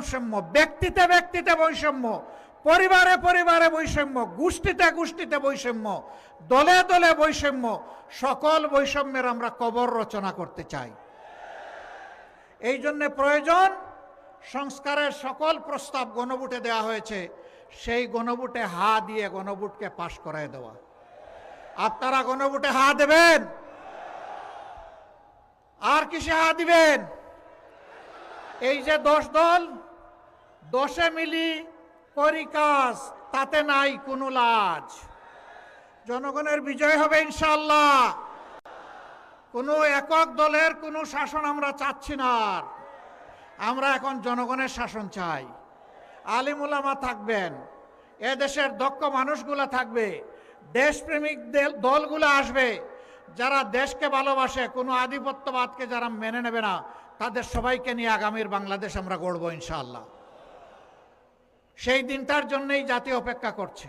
বৈষম্য, ব্যক্তিতে ব্যক্তিতে বৈষম্য, পরিবারে পরিবারে বৈষম্য, গোষ্ঠীতে গোষ্ঠীতে বৈষম্য, দলে দলে বৈষম্য, সকল বৈষম্যের আমরা কবর রচনা করতে চাই। এই জন্য প্রয়োজন সংস্কারের সকল প্রস্তাব গণভোটে দেওয়া হয়েছে, সেই গণভোটে হা দিয়ে গণভোটকে পাশ করায় দেওয়া। আপনারা গণভোটে হা দেবেন? আর কিসে হা দিবেন? এই যে 10 দল, 10 মিলি করি কাজ, তাতে নাই কোনো লাজ। জনগণের বিজয় হবে ইনশাআল্লাহ। কোনো একক দলের কোনো শাসন আমরা চাচ্ছি না। আমরা এখন জনগণের শাসন চাই। আলিম উলামা থাকবেন, এদেশের দক্ষ মানুষগুলা থাকবে, দেশপ্রেমিক দলগুলো আসবে, যারা দেশকে ভালোবাসে, কোনো আধিপত্যবাদকে যারা মেনে নেবে না, তাদের সবাইকে নিয়ে আগামীর বাংলাদেশ আমরা গড়ব ইনশাআল্লাহ। সেই দিনটার জন্যই জাতি অপেক্ষা করছে।